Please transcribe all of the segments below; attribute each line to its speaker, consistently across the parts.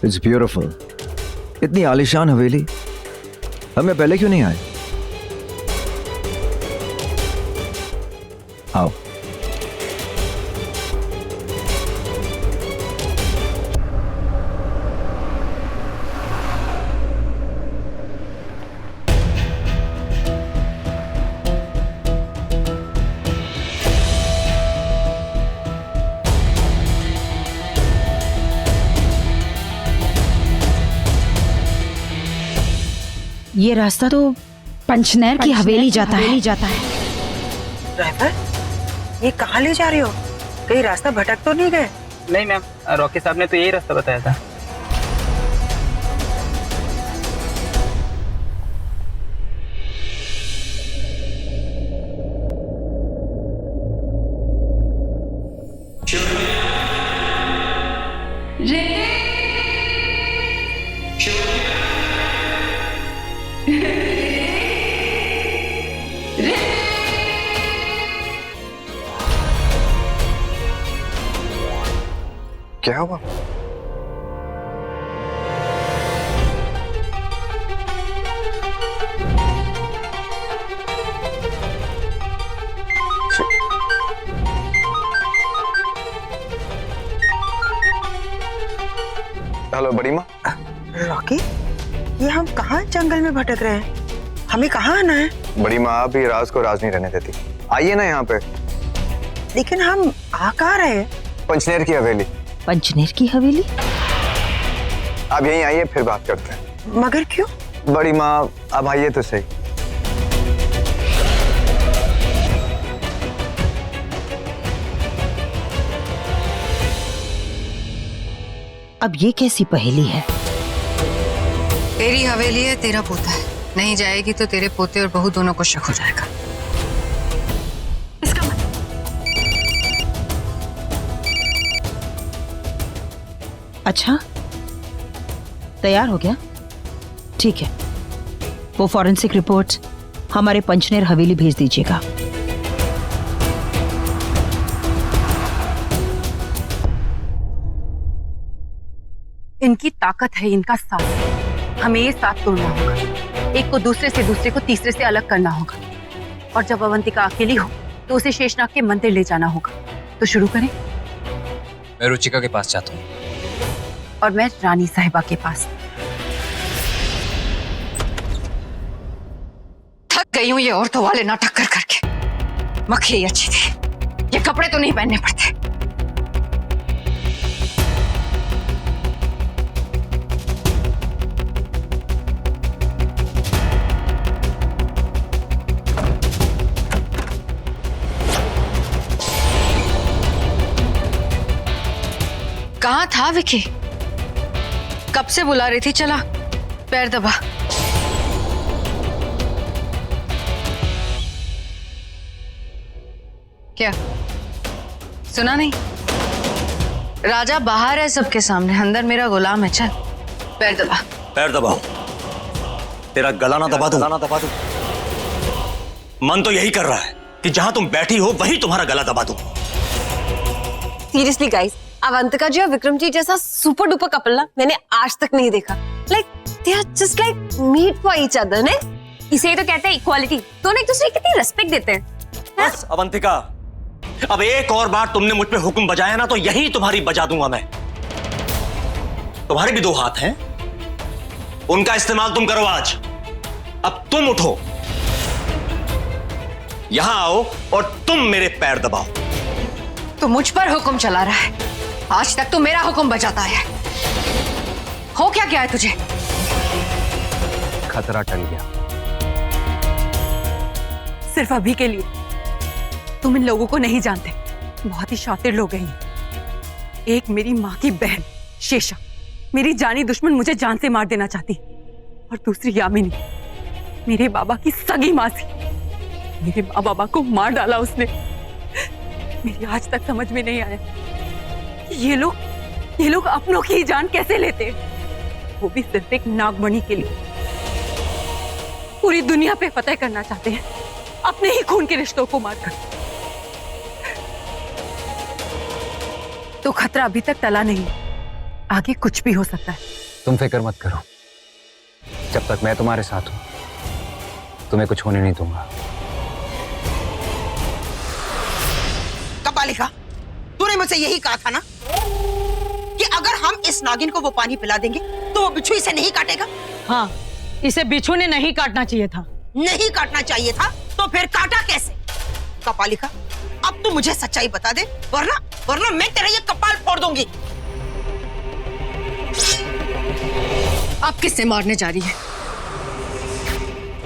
Speaker 1: It's beautiful. इतनी आलीशान हवेली, हमें पहले क्यों नहीं आए? आओ।
Speaker 2: ये रास्ता तो पंचनैर की हवेली जाता है।
Speaker 3: ड्राइवर, ये कहाँ ले जा रहे हो? कहीं रास्ता भटक तो नहीं गए?
Speaker 4: नहीं मैम, रॉकी साहब ने तो यही रास्ता बताया था।
Speaker 1: क्या हुआ?
Speaker 5: हेलो बड़ी माँ।
Speaker 3: रॉकी, ये हम कहाँ जंगल में भटक रहे हैं? हमें कहाँ आना है?
Speaker 5: बड़ी माँ, आप ही राज को राज नहीं रहने देती। आइए ना यहाँ पे।
Speaker 3: लेकिन हम आ कहाँ रहे हैं?
Speaker 5: पंचनेर की हवेली।
Speaker 2: पंचनैर की हवेली?
Speaker 5: आप यहीं आइए, फिर बात करते हैं।
Speaker 3: मगर क्यों?
Speaker 5: बड़ी माँ, अब आइए तो सही।
Speaker 2: अब ये कैसी पहेली है?
Speaker 6: तेरी हवेली है, तेरा पोता है, नहीं जाएगी तो तेरे पोते और बहू दोनों को शक हो जाएगा। इसका
Speaker 2: अच्छा, तैयार हो गया? ठीक है, वो फॉरेंसिक रिपोर्ट हमारे पंचनैर हवेली भेज दीजिएगा।
Speaker 7: इनकी ताकत है इनका साथ। हमें ये साथ तोड़ना होगा। एक को दूसरे को तीसरे से अलग करना होगा। और जब अवंतिका अकेली हो तो उसे शेषनाग के मंदिर ले जाना होगा। तो शुरू करें?
Speaker 8: मैं रुचिका के पास जाता हूँ।
Speaker 7: और मैं रानी साहिबा के पास।
Speaker 6: थक गई हूँ ये औरतों वाले नाटक कर करके। मक्खी ही अच्छी थी, ये कपड़े तो नहीं पहनने पड़ते। कहाँ था विकी? कब से बुला रही थी, चला पैर दबा। क्या सुना नहीं? राजा बाहर है सबके सामने, अंदर मेरा गुलाम है। चल पैर दबा।
Speaker 8: पैर दबाओ? तेरा गला ना दबा दूं? मन तो यही कर रहा है कि जहां तुम बैठी हो वहीं तुम्हारा गला दबा दूं।
Speaker 9: सीरियसली गाइस, अवंतिका जी और विक्रम जी जैसा सुपर डुपर कपल ना मैंने आज तक नहीं देखा। Like they are just like meet for each other. ने इसे तो कहते हैं इक्वालिटी। दोनों एक दूसरे की कितनी रिस्पेक्ट देते हैं।
Speaker 8: बस अवंतिका, अब एक और बार तुमने मुझ पे हुक्म बजाया ना तो यही तुम्हारी बजा दूंगा मैं। तुम्हारे भी दो हाथ हैं, उनका इस्तेमाल तुम करो आज। अब तुम उठो, यहां आओ और तुम मेरे पैर दबाओ।
Speaker 6: तो मुझ पर हुक्म चला रहा है। आज तक तो मेरा हुक्म बजाता है। हो क्या गया है तुझे?
Speaker 8: खतरा टल गया।
Speaker 7: सिर्फ अभी के लिए। तुम इन लोगों को नहीं जानते, बहुत ही शातिर लोग हैं ये। एक मेरी माँ की बहन शेषा, मेरी जानी दुश्मन, मुझे जान से मार देना चाहती। और दूसरी यामिनी, मेरे बाबा की सगी मासी। मेरे माँ बाबा को मार डाला उसने। मेरी आज तक समझ में नहीं आया कि ये लोग अपनों की जान कैसे लेते हैं, वो भी सिर्फ एक नागमणि के लिए। पूरी दुनिया पे फतेह करना चाहते हैं अपने ही खून के रिश्तों को मारकर। तो खतरा अभी तक टला नहीं, आगे कुछ भी हो सकता है।
Speaker 10: तुम फिक्र मत करो, जब तक मैं तुम्हारे साथ हूं तुम्हें कुछ होने नहीं दूंगा।
Speaker 3: कपालिका, तूने मुझसे यही कहा था ना कि अगर हम इस नागिन को वो पानी पिला देंगे तो वो बिच्छू इसे नहीं काटेगा।
Speaker 11: हाँ, इसे बिच्छू ने नहीं काटना चाहिए था।
Speaker 3: नहीं काटना चाहिए था तो फिर काटा कैसे? कपालिका, अब तू मुझे सच्चाई बता दे, वरना वरना मैं तेरा ये कपाल फोड़ दूंगी।
Speaker 6: आप किससे मारने जा रही है?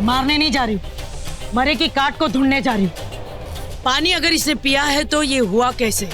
Speaker 11: मारने नहीं जा रही, मरे की काट को ढूंढने जा रही। पानी अगर इसने पिया है तो ये हुआ कैसे?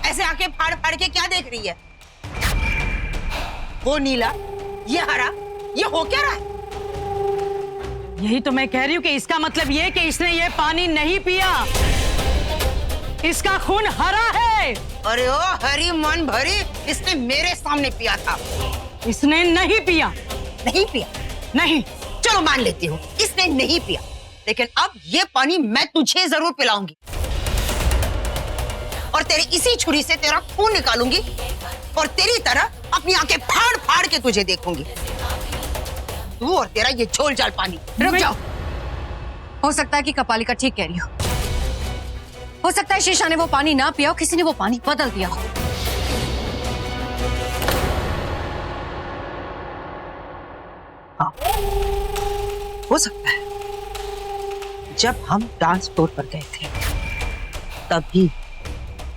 Speaker 3: ऐसे आके फाड़ फाड़ के क्या देख रही है? वो नीला, ये हरा, ये हो क्या रहा है?
Speaker 11: यही तो मैं कह रही हूँ कि इसका मतलब ये कि इसने ये पानी नहीं पिया, इसका खून हरा है।
Speaker 3: अरे ओ हरी मन भरी, इसने मेरे सामने पिया था।
Speaker 11: इसने नहीं पिया।
Speaker 3: नहीं पिया?
Speaker 11: नहीं।
Speaker 3: चलो मान लेती हूँ इसने नहीं पिया, लेकिन अब ये पानी मैं तुझे जरूर पिलाऊंगी और तेरी इसी छुरी से तेरा खून निकालूंगी और तेरी तरह अपनी आंखें फाड़ फाड़ के तुझे देखूंगी, तू और तेरा ये झोल झाल पानी।
Speaker 6: रुक जाओ। हो सकता है कि कपालिका ठीक कह रही हो सकता है शीशा ने वो पानी ना पिया हो, किसी ने वो पानी बदल दिया हो।
Speaker 3: हाँ, हो सकता है। जब हम डांस फ्लोर पर गए थे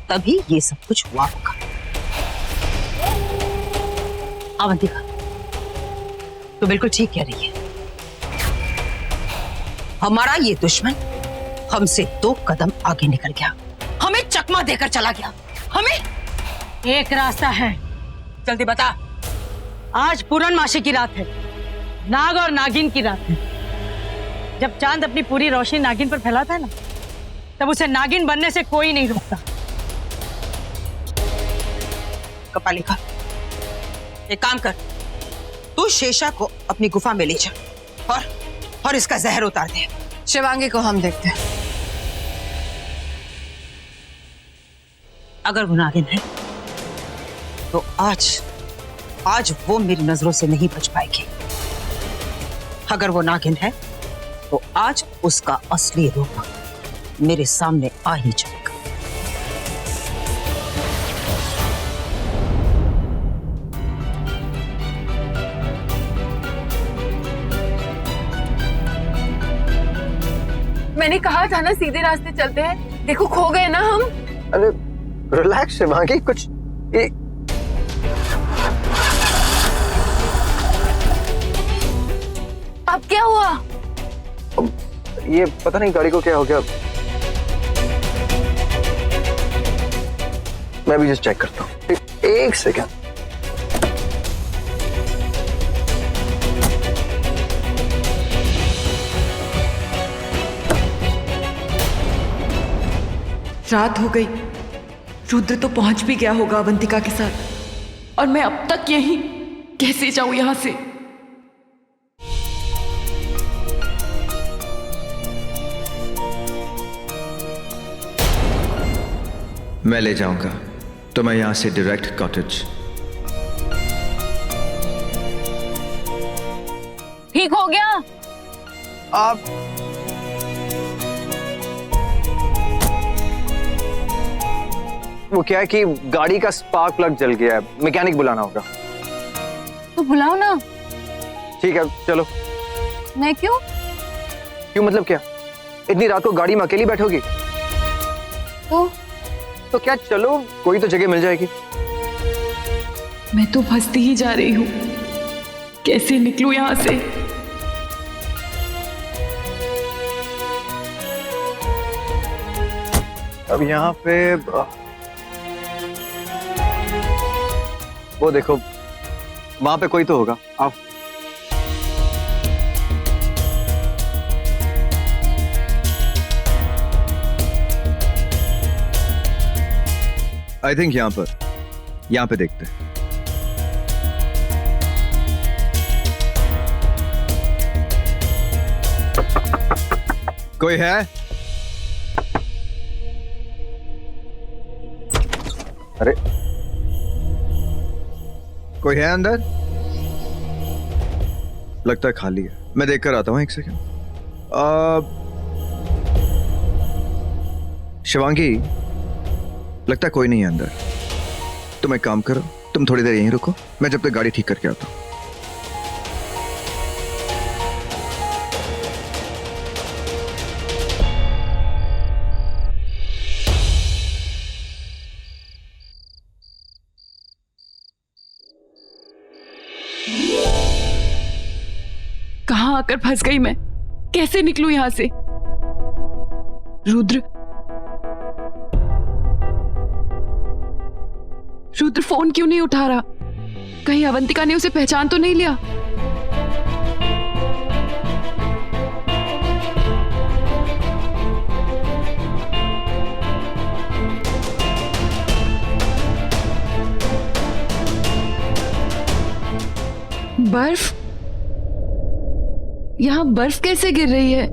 Speaker 3: तभी ये सब कुछ हुआ होगा। अवंतिका, तो बिल्कुल ठीक कह रही है। हमारा ये दुश्मन हमसे 2 कदम आगे निकल गया, हमें चकमा देकर चला गया। हमें
Speaker 11: एक रास्ता है,
Speaker 3: जल्दी बता।
Speaker 11: आज पूर्णमासी की रात है, नाग और नागिन की रात है। जब चांद अपनी पूरी रोशनी नागिन पर फैलाता है ना, तब उसे नागिन बनने से कोई नहीं रोकता।
Speaker 3: कपालिका, एक काम कर, तू शेषा को अपनी गुफा में ले जा और इसका जहर उतार दे।
Speaker 6: शिवांगी को हम देखते हैं।
Speaker 3: अगर वो नागिन है तो आज वो मेरी नजरों से नहीं बच पाएगी। अगर वो नागिन है तो आज उसका असली रूप मेरे सामने आ ही जाएगा।
Speaker 9: मैंने कहा था ना सीधे रास्ते चलते हैं, देखो खो गए ना हम।
Speaker 5: अरे रिलैक्स शिवांगी, कुछ
Speaker 9: अब क्या हुआ?
Speaker 5: ये पता नहीं गाड़ी को क्या हो गया। मैं भी जस्ट चेक करता हूँ, एक सेकंड।
Speaker 12: रात हो गई, रुद्र तो पहुंच भी गया होगा अवंतिका के साथ, और मैं अब तक यहीं कैसे जाऊं यहां से?
Speaker 1: मैं ले जाऊंगा तो मैं यहां से डायरेक्ट कॉटेज।
Speaker 9: ठीक हो गया?
Speaker 5: आप वो क्या है कि गाड़ी का स्पार्क प्लग जल गया है, मैकेनिक बुलाना होगा।
Speaker 9: तो बुलाओ ना।
Speaker 5: ठीक है चलो।
Speaker 9: मैं क्यों?
Speaker 5: क्यों मतलब क्या? इतनी रात को गाड़ी में अकेली बैठोगी? तो क्या, चलो कोई तो जगह मिल जाएगी।
Speaker 12: मैं तो फंसती ही जा रही हूँ, कैसे निकलूं यहां से?
Speaker 5: अब यहाँ पे वो देखो, वहां पे कोई तो होगा। आओ।
Speaker 1: आई थिंक यहाँ पे देखते हैं। कोई है?
Speaker 5: अरे
Speaker 1: कोई है अंदर? लगता है खाली है। मैं देख कर आता हूँ, एक सेकंड। शिवांगी, लगता है कोई नहीं है अंदर। तुम एक काम करो, तुम थोड़ी देर यहीं रुको, मैं जब तक गाड़ी ठीक करके आता हूँ।
Speaker 12: कहां आकर फंस गई मैं? कैसे निकलूं यहां से? रुद्र फोन क्यों नहीं उठा रहा? कहीं अवंतिका ने उसे पहचान तो नहीं लिया? बर्फ? यहां बर्फ कैसे गिर रही है?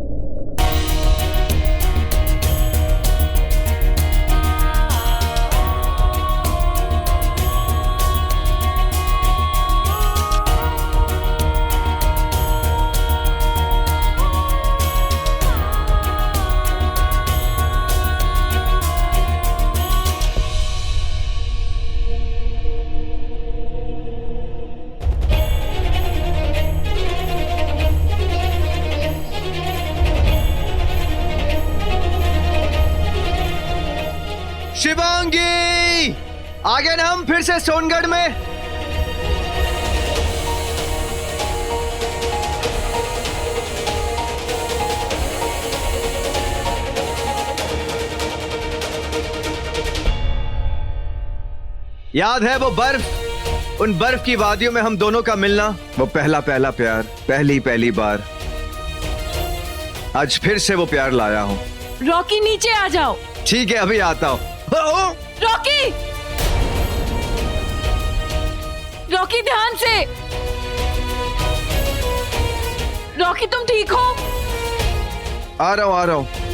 Speaker 1: शिवांगी, आ गए ना हम फिर से सोनगढ़ में। याद है वो बर्फ? उन बर्फ की वादियों में हम दोनों का मिलना, वो पहला प्यार, पहली बार। आज फिर से वो प्यार लाया हूं।
Speaker 12: रॉकी, नीचे आ जाओ।
Speaker 1: ठीक है, अभी आता हूं।
Speaker 12: रॉकी! रॉकी, ध्यान से। रॉकी, तुम ठीक हो?
Speaker 1: आ रहा हूं।